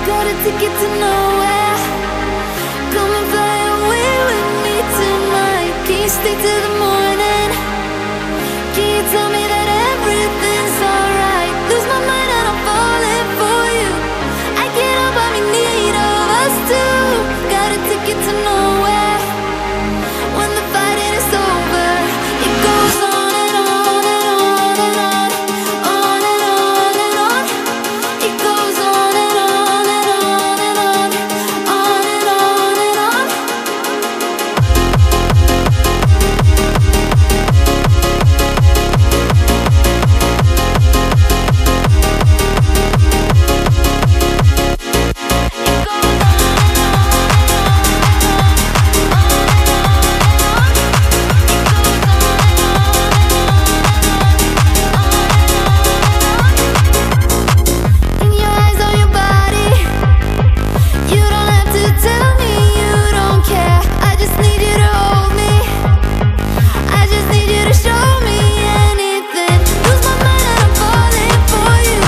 Got a ticket to nowhere. Come and fly away with me tonight. Can you stay till the morning? Can you tell me that everything's alright? Lose my mind and I'm falling for you. I can't help but be in need of us two. Got a ticket to nowhere. When the fighting is over, it goes on and on and on and on. On and on and on. It goes on and on and on and on. On and on and on. In your eyes, on your body, you don't have to tell me you don't care. I just need you to hold me. I just need you to show me anything. Lose my mind and I'm falling for you.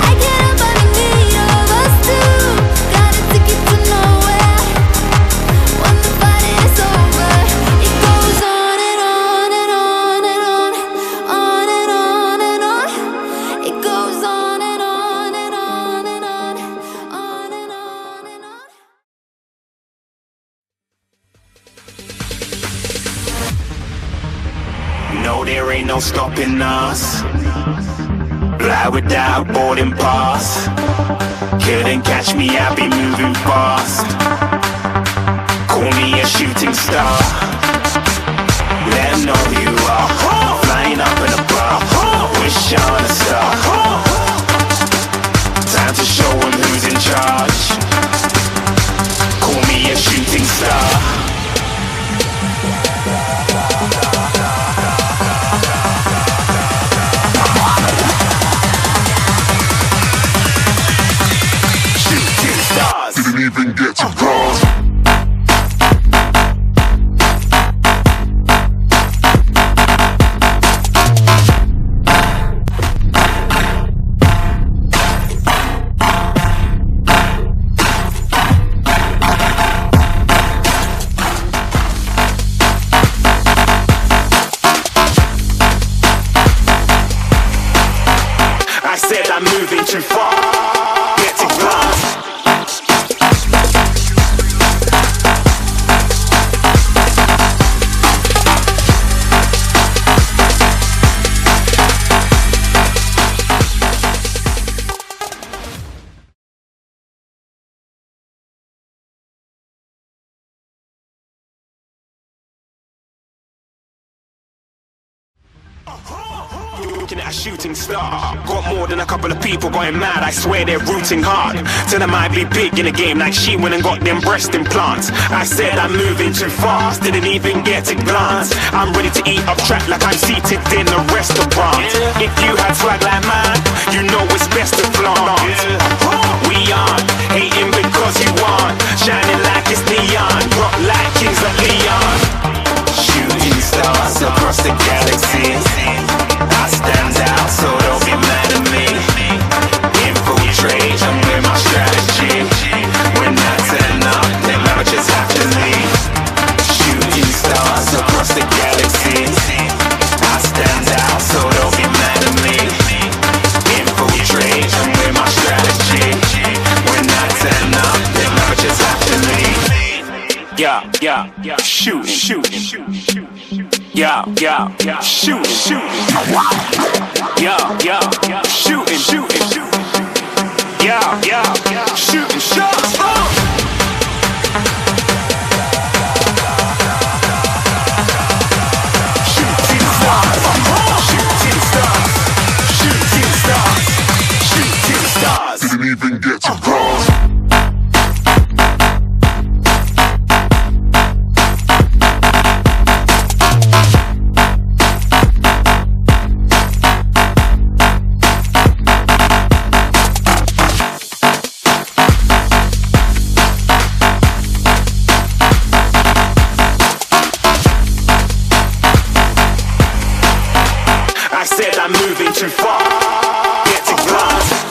I can't help but be in need of us two. Got a ticket to nowhere. When the fighting is over, it goes on and on and on and on. On and on and on. It goes on and on and on and on. On and on and on. No, there ain't no stopping us. Fly without boarding pass. Couldn't catch me, I be moving fast. Call me a shooting star. Let 'em know who you are. Flying up in a bar. Wish on a star. Time to show 'em who's in charge. Call me a shooting star. Shooting stars. Didn't even get to cross. I said I'm moving too far. Get to glass. Looking at a shooting star. Got more than a couple of people going mad, I swear they're rooting hard. Tell them I be big in the game like she went and got them breast implants. I said I'm moving too fast, didn't even get a glance. I'm ready to eat up track like I'm seated in a restaurant. If you had swag like mine, you know it's best to flaunt. We aren't hating because you aren't shining like it's neon, rock like kings of Leon. Shooting stars across the galaxy. I stand out, so don't be mad at me. Infiltrate, I'm with my strategy. When I turn up, then I just have to leave. Shooting stars across the galaxy. I stand out, so don't be mad at me. Infiltrate, I'm with my strategy. When I turn up, then I just have to leave. Yeah, shooting. Yeah, shooting. Yeah, shooting. Yeah, shooting shots. Shooting stars. Didn't even get to cross. said I'm moving too far. Get to class.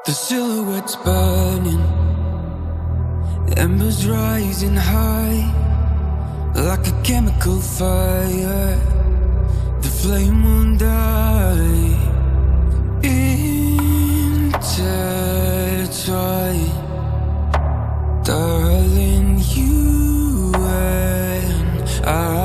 The silhouette's burning, embers rising high, like a chemical fire. The flame won't die. Intertwine, darling, you and I.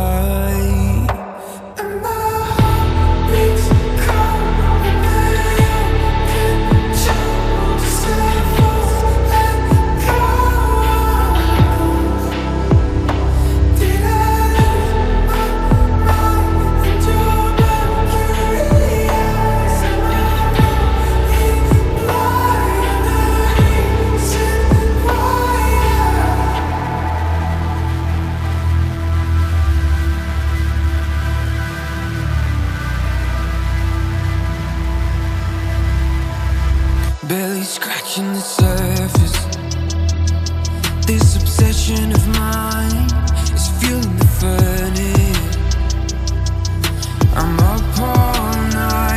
scratching the surface. This obsession of mine is fueling the furnace. I'm up all night,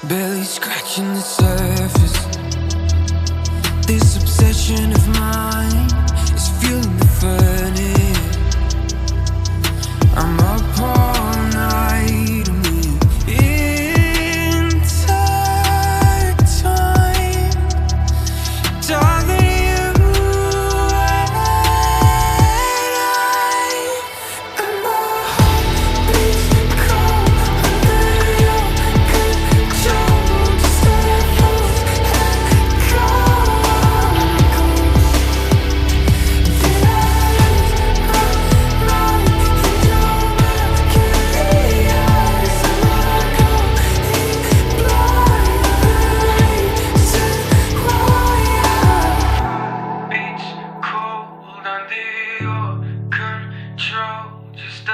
barely scratching the surface. This obsession of mine is fueling the furnace. I'm up all night, intertwined. Darling, you and I, and my heart beats cold under your control. Just let loose and go. Did I lose my mind in your mercury eyes? Am I going blind? Beach cold under your control. Just a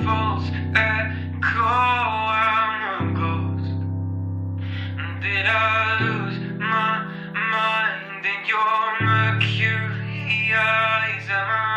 false echo. I'm a ghost. Did I lose my mind in your mercury eyes? Am I